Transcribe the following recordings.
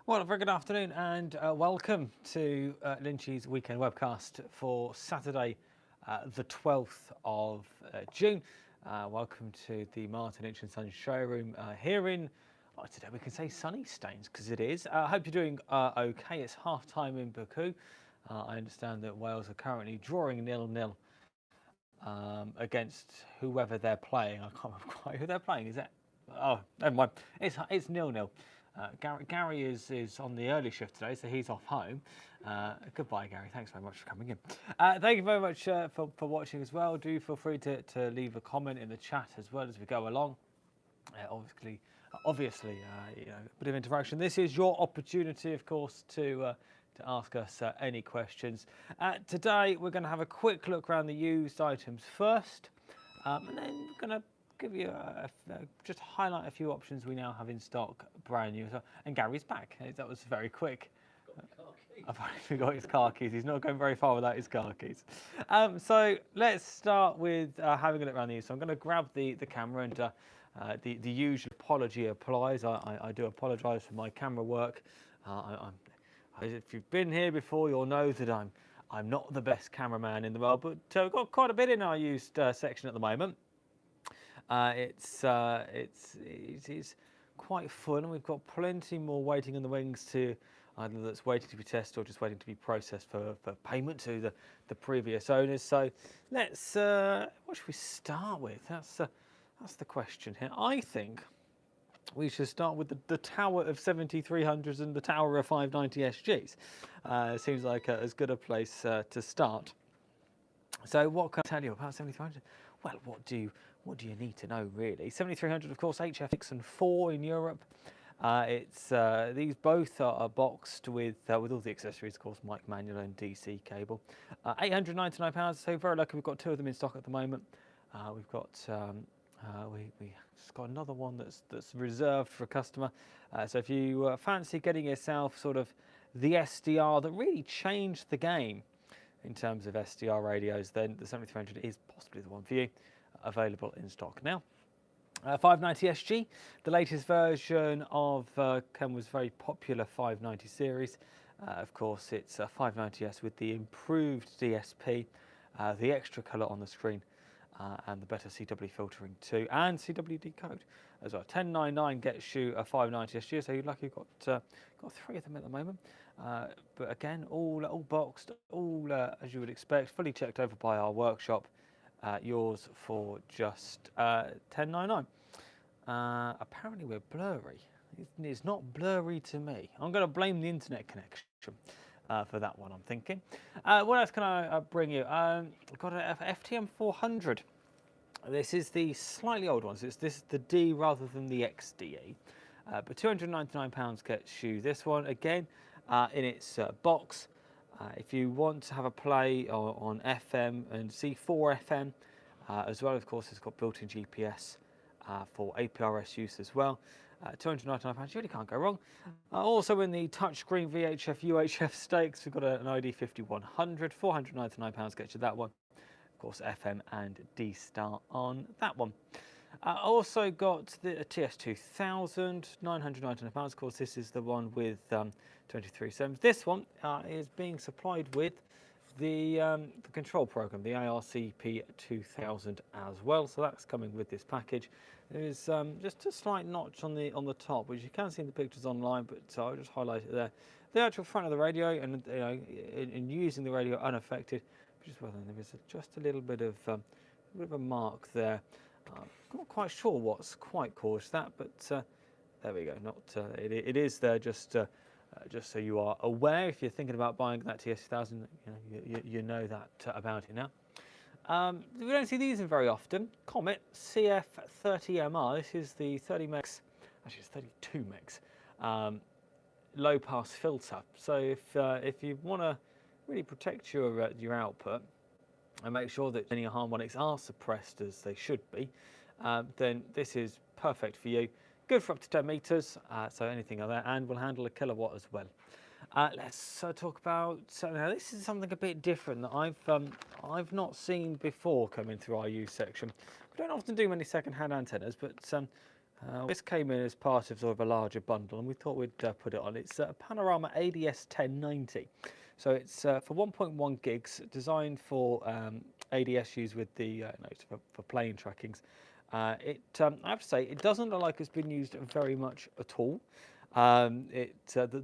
Well, a very good afternoon and welcome to Lynch's weekend webcast for Saturday, the 12th of June. Welcome to the Martin Lynch & Sons showroom here in, today we can say sunny Staines because it is. I hope you're doing okay. It's half time in Baku. I understand that Wales are currently drawing 0-0 against whoever they're playing. I can't remember quite who they're playing. Is that? Oh, never mind. It's 0-0. Gary is on the early shift today, so he's off home. Goodbye, Gary. Thanks very much for coming in. Thank you very much for watching as well. Do feel free to leave a comment in the chat as well as we go along. Obviously, you know, a bit of interaction. This is your opportunity, of course, to ask us any questions. Today, we're going to have a quick look around the used items first, and then we're going to give you just highlight a few options we now have in stock, brand new. And Gary's back. That was very quick. I've already forgot his car keys. He's not going very far without his car keys. So let's start with having a look around these. So I'm going to grab the camera and the usual apology applies. I do apologise for my camera work. If you've been here before, you'll know that I'm not the best cameraman in the world, but we've got quite a bit in our used section at the moment. It's quite fun. We've got plenty more waiting in the wings to either that's waiting to be tested or just waiting to be processed for payment to the previous owners. So let's what should we start with? That's the question here. I think we should start with the tower of 7300s and the tower of 590 SGs. Seems like as good a place to start. So what can I tell you about 7300? Well, what do you need to know really? 7300, of course, HF6 and 4 in Europe. These both are boxed with all the accessories, of course, mic manual and DC cable. £899. So very lucky. We've got two of them in stock at the moment. We've got we just got another one that's reserved for a customer. So if you fancy getting yourself sort of the SDR that really changed the game in terms of SDR radios, then the 7300 is possibly the one for you. Available in stock now. 590 SG, the latest version of Kenwood's very popular 590 series. Of course, it's a 590S with the improved DSP, the extra colour on the screen, and the better CW filtering too, and CW decode as well. 1099 gets you a 590 SG, so you're lucky you've got three of them at the moment. But again, all boxed, all as you would expect, fully checked over by our workshop. Yours for just $10.99. Apparently we're blurry. It's not blurry to me. I'm going to blame the internet connection for that one, I'm thinking. What else can I bring you? I've got an FTM 400. This is the slightly old one. So this is the D rather than the XDE. But £299 gets you this one again in its box. If you want to have a play on FM and C4 FM as well, of course, it's got built-in GPS for APRS use as well. £299, you really can't go wrong. Also in the touchscreen VHF UHF stakes, we've got an ID 5100, £499 gets you that one. Of course, FM and D-Star on that one. Also got the TS2000, £999. Of course, this is the one with 23 sems. This one is being supplied with the control program, the ARCP 2000 as well. So that's coming with this package. There is just a slight notch on the top, which you can see in the pictures online, but I'll just highlight it there. The actual front of the radio, and you know, in using the radio unaffected, which is well, there is just a little bit of a mark there. Not quite sure what's quite caused that, but there we go. Not it is there just so you are aware. If you're thinking about buying that TS2000, you know that about it now. We don't see these in very often. Comet CF30MR. This is the 30 megs, actually it's 32 megs, low pass filter. So if you want to really protect your output and make sure that any harmonics are suppressed as they should be, then this is perfect for you. Good for up to 10 meters, so anything like that, and will handle a kilowatt as well. Let's talk about. Now this is something a bit different that I've not seen before coming through our used section. We don't often do many second-hand antennas, but This came in as part of sort of a larger bundle, and we thought we'd put it on. It's a Panorama ADS 1090. So it's for 1.1 gigs, designed for ADS use with the for plane trackings. I have to say, it doesn't look like it's been used very much at all. The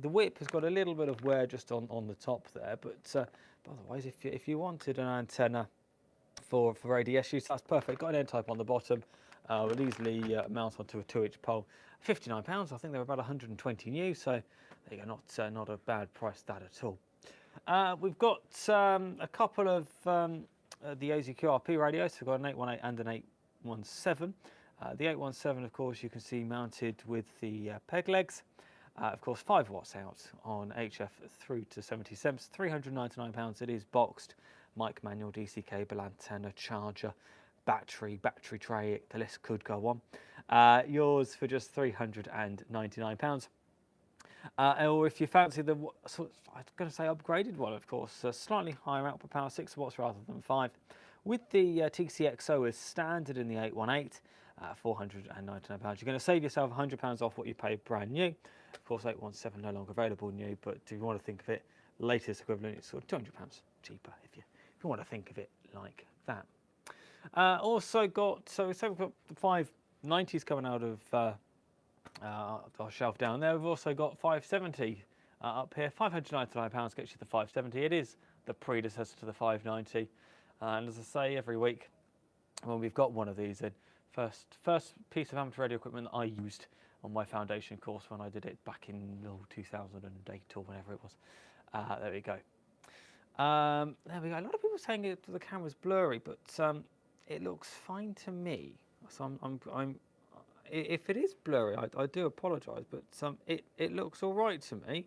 whip has got a little bit of wear just on the top there, but otherwise, if you wanted an antenna for ADS use, that's perfect. Got an end type on the bottom. Will easily mount onto a 2-inch pole. £59. I think they're about 120 new. So there you go. Not a bad price that at all. We've got a couple of the AZ QRP radios. We've got an 818 and an 817. The 817, of course, you can see mounted with the peg legs. Of course, 5 watts out on HF through to 70 cents. £399. It is boxed. Mic manual, DC cable, antenna, charger, battery tray. The list could go on. Yours for just £399. Or if you fancy the, I was going to say upgraded one, of course, slightly higher output power, 6 watts rather than 5. With the TCXO as standard in the 818, £499. You're going to save yourself £100 off what you paid brand new. Of course, 817 no longer available new, but if you want to think of it, latest equivalent, it's sort of £200 cheaper if you want to think of it like that. Also got, so we've got the 590s coming out of our shelf down there. We've also got 570 up here. £599 gets you the 570. It is the predecessor to the 590. And as I say every week, when we've got one of these in, first piece of amateur radio equipment that I used on my foundation course when I did it back in 2008 or whenever it was. There we go. There we go. A lot of people saying the camera's blurry, but it looks fine to me. So if it is blurry, I do apologise, but it looks all right to me.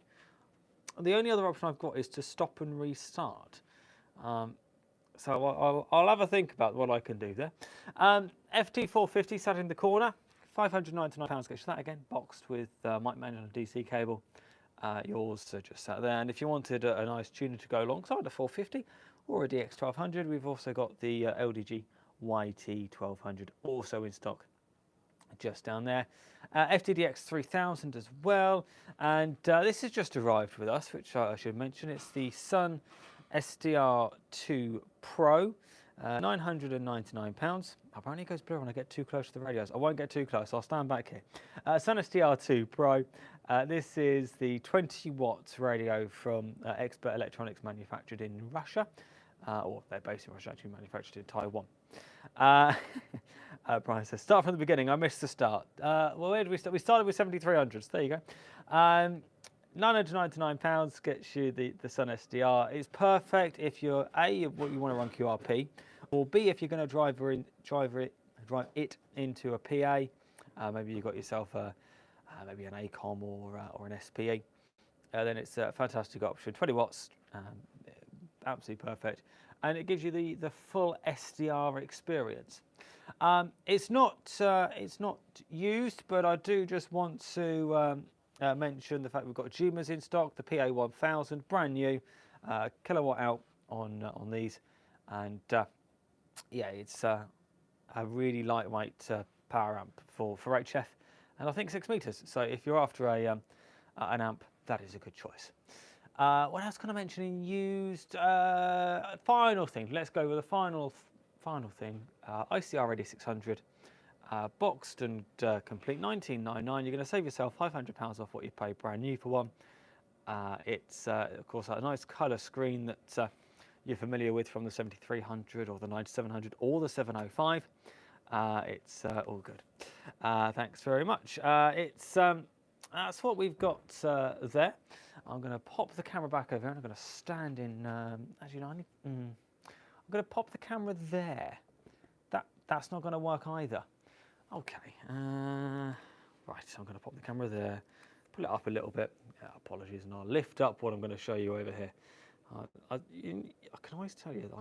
The only other option I've got is to stop and restart. So I'll have a think about what I can do there. FT450 sat in the corner, £599 gets you that again, boxed with mic manual and DC cable. Yours just sat there, and if you wanted a nice tuner to go alongside a 450 or a DX1200, we've also got the LDG YT1200 also in stock just down there. FTDX 3000 as well, and this has just arrived with us, which I should mention. It's the Sun SDR2 Pro, £999. Apparently it goes blurry when I get too close to the radios. I won't get too close, I'll stand back here. Sun SDR2 Pro. This is the 20 watts radio from Expert Electronics, manufactured in Russia. Or they're based in Russia, actually manufactured in Taiwan. Brian says, start from the beginning, I missed the start. Well, where did we start? We started with 7300s, there you go. £999 gets you the Sun SDR. It's perfect if you're A, what you want to run QRP, or B, if you're going to drive it into a PA. Maybe you've got yourself maybe an ACOM or an SPE. Then it's a fantastic option. 20 watts, absolutely perfect, and it gives you the full SDR experience. It's not used, but I do just want to mention the fact we've got Jumas in stock, the PA1000, brand new, kilowatt out on these, and yeah, it's a really lightweight power amp for HF, and I think 6 meters. So if you're after an amp, that is a good choice. What else can I mention in used? Final thing. Let's go with the final thing. ICR 8600. Boxed and complete, £19.99. You're going to save yourself £500 off what you pay brand new for one. It's of course a nice colour screen that you're familiar with from the 7300 or the 9700 or the 705. It's all good. Thanks very much. That's what we've got there. I'm going to pop the camera back over, and I'm going to stand in. Actually, no, I'm going to pop the camera there. That's not going to work either. Okay, right, so I'm going to pop the camera there, pull it up a little bit, apologies, and I'll lift up what I'm going to show you over here. I can always tell you that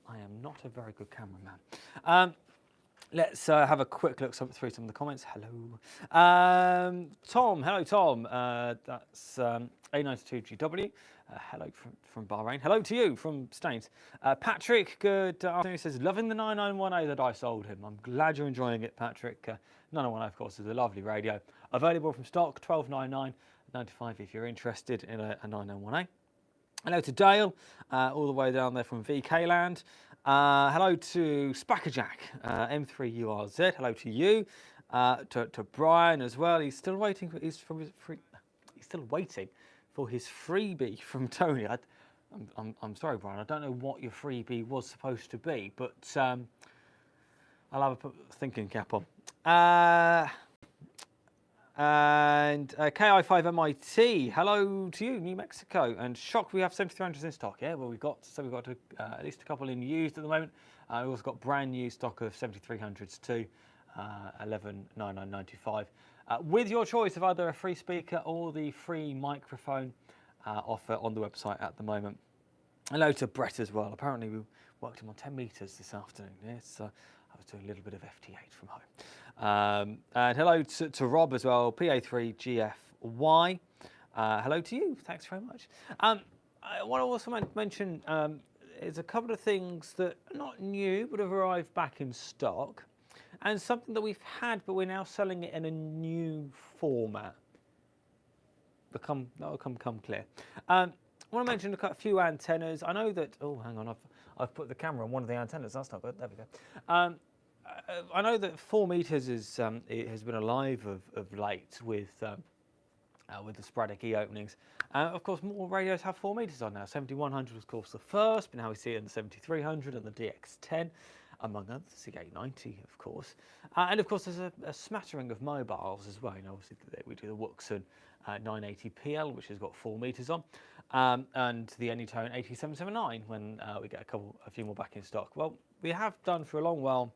I am not a very good cameraman. Let's have a quick look through some of the comments. Hello. Tom, hello Tom, that's A92GW. Hello from Bahrain. Hello to you from Staines. Patrick, good afternoon. He says, loving the 991A that I sold him. I'm glad you're enjoying it, Patrick. 901A, of course, is a lovely radio. Available from stock, $12.99.95 if you're interested in a 901A. Hello to Dale, all the way down there from VK Land. Hello to Spackerjack, M3URZ. Hello to you, to Brian as well. He's still waiting for he's still waiting for his freebie from Tony. I'm sorry, Brian. I don't know what your freebie was supposed to be, but I'll have a thinking cap on. And KI5MIT, hello to you, New Mexico. And Shock, we have 7300s in stock. Yeah, well, we've got at least a couple in used at the moment. We've also got brand new stock of 7300s too, 1199.95. With your choice of either a free speaker or the free microphone offer on the website at the moment. Hello to Brett as well. Apparently we worked him on 10 meters this afternoon. Yes, I was doing a little bit of FT8 from home. And hello to Rob as well, PA3GFY. Hello to you, thanks very much. I want to also mention is a couple of things that are not new but have arrived back in stock, and something that we've had but we're now selling it in a new format. That will come clear. I want to mention a few antennas. I know that, oh, hang on, I've put the camera on one of the antennas. That's not good. There we go. I know that 4 meters it has been alive of late with the sporadic E openings. Of course, more radios have 4 meters on now. 7100 was, of course, the first, but now we see it in the 7300 and the DX10, among others, the C890, of course. And of course, there's a smattering of mobiles as well. You know, obviously, we do the Wuxen 980PL, which has got 4 meters on, and the Anytone 8779 when we get a few more back in stock. Well, we have done for a long while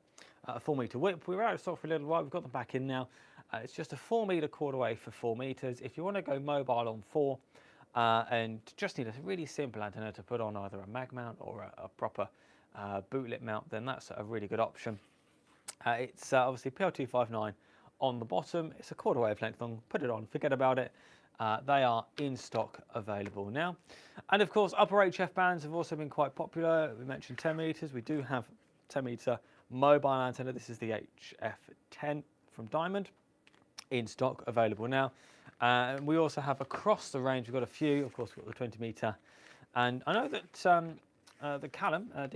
a 4 meter whip. We were out of stock for a little while. We've got them back in now. It's just a 4 meter cord away for 4 meters. If you want to go mobile on 4 and just need a really simple antenna to put on either a mag mount or a proper bootlit mount, then that's a really good option. It's obviously PL259 on the bottom. It's a quarter wavelength long. Put it on, forget about it. They are in stock, available now. And of course, upper HF bands have also been quite popular. We mentioned 10 meters. We do have 10 meter mobile antenna. This is the HF10 from Diamond, in stock, available now. And we also have across the range, we've got a few. Of course, we've got the 20 meter. And I know that the Callum, the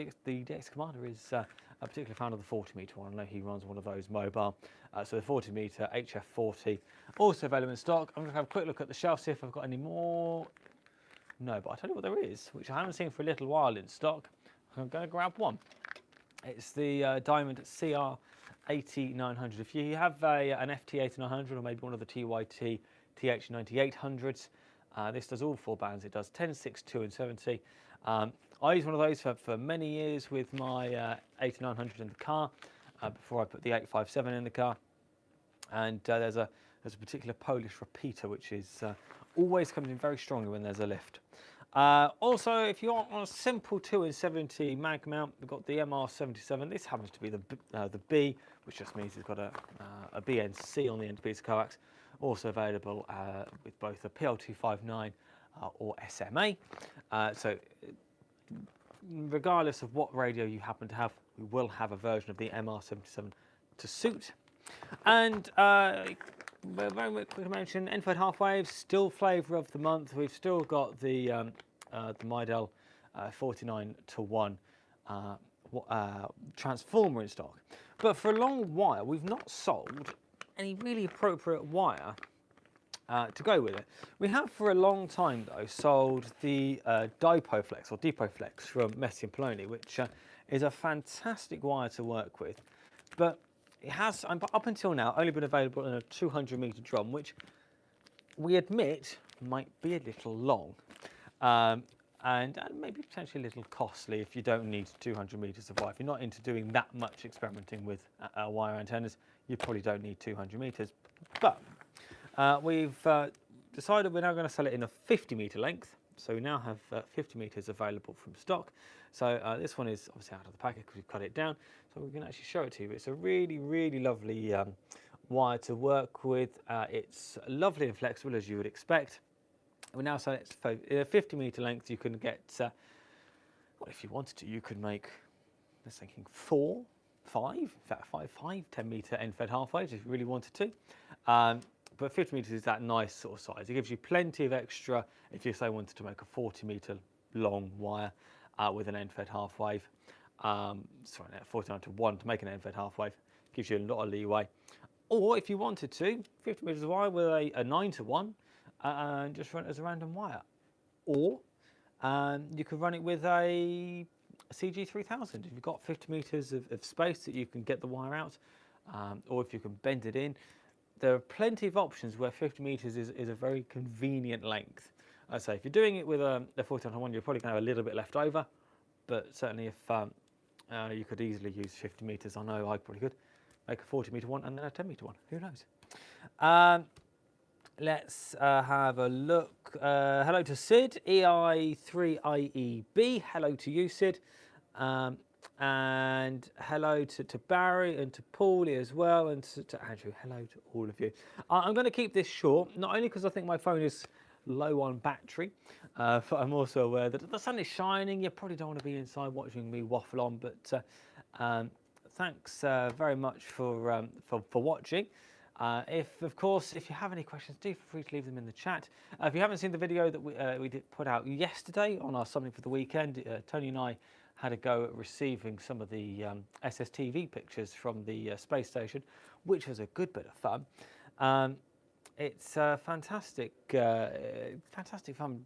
DX Commander, is a particular fan of the 40 meter one. I know he runs one of those mobile. So the 40 meter HF40, also available in stock. I'm going to have a quick look at the shelf, see if I've got any more. No, but I'll tell you what there is, which I haven't seen for a little while in stock. I'm going to grab one. It's the Diamond CR8900. If you have an FT8900 or maybe one of the TYT TH9800s, this does all 4 bands. It does 10, 6, 2 and 70. I use one of those for many years with my 8900 in the car before I put the 857 in the car. And there's a particular Polish repeater which is always comes in very strongly when there's a lift. Also, if you want on a simple 2 and 70 mag mount, we've got the MR77. This happens to be the B, which just means it's got a BNC on the end piece of coax. Also available with both a PL259 or SMA. So regardless of what radio you happen to have, we will have a version of the MR77 to suit. And very quick to mention, Enfield half waves, still flavour of the month. We've still got the Midel 49:1 transformer in stock. But for a long while, we've not sold any really appropriate wire to go with it. We have for a long time, though, sold the Dipoflex or Dipoflex from Messi & Poloni, which is a fantastic wire to work with. But it has, up until now, only been available in a 200 meter drum, which we admit might be a little long and maybe potentially a little costly if you don't need 200 meters of wire. If you're not into doing that much experimenting with wire antennas, you probably don't need 200 meters. But we've decided we're now going to sell it in a 50 meter length. So we now have 50 meters available from stock. So this one is obviously out of the packet because we've cut it down. So we can actually show it to you. It's a really, really lovely wire to work with. It's lovely and flexible, as you would expect. We now sell it in a 50 meter length. You can get, well, if you wanted to, you could make, I was thinking 4 in fact 10 meter end-fed half waves if you really wanted to. But 50 meters is that nice sort of size. It gives you plenty of extra if you say wanted to make a 40 meter long wire with an end-fed half wave. 49 to 1 to make an end-fed half wave gives you a lot of leeway. Or if you wanted to, 50 meters of wire with a 9 to 1 and just run it as a random wire. Or you could run it with a CG3000 if you've got 50 meters of space that you can get the wire out, or if you can bend it in. There are plenty of options where 50 meters is a very convenient length. I say if you're doing it with a 49-to-1, you're probably going to have a little bit left over, but certainly if you could easily use 50 meters, I know I probably could make a 40 meter one and then a 10 meter one. Who knows? Let's have a look. Hello to Sid, EI3IEB. Hello to you, Sid. And hello to Barry and to Paulie as well, and to Andrew. Hello to all of you. I'm going to keep this short, not only because I think my phone is low on battery, but I'm also aware that the sun is shining. You probably don't want to be inside watching me waffle on, but thanks very much for watching. Of course, if you have any questions, do feel free to leave them in the chat. If you haven't seen the video that we did put out yesterday on our Something for the Weekend, Tony and I had a go at receiving some of the SSTV pictures from the space station, which was a good bit of fun. It's fantastic fun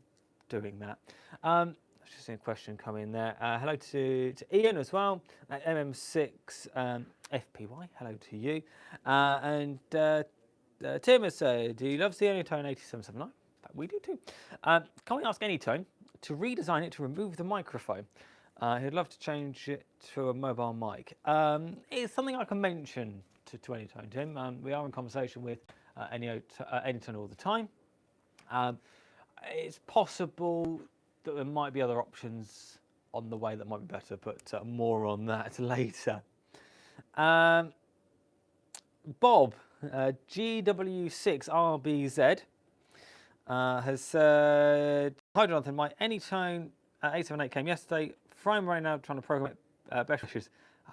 doing that. I've just seen a question come in there. Hello to Ian as well, at MM6 FPY. Hello to you. And Tim has said, do you love the Anytone 8779? We do too. Can we ask Anytone to redesign it to remove the microphone? He'd love to change it to a mobile mic. It's something I can mention to Anytone, Tim. We are in conversation with Anytone all the time. It's possible that there might be other options on the way that might be better, but more on that later. Bob, GW6RBZ, has said, hi Jonathan, my Anytone 878 came yesterday. Frame right now, trying to program it. Best wishes.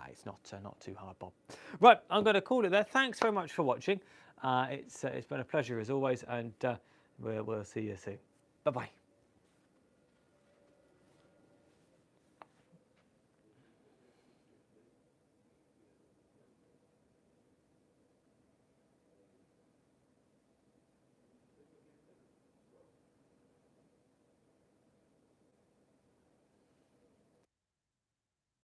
It's not too hard, Bob. Right, I'm going to call it there. Thanks very much for watching. It's been a pleasure as always, and we'll see you soon. Bye bye.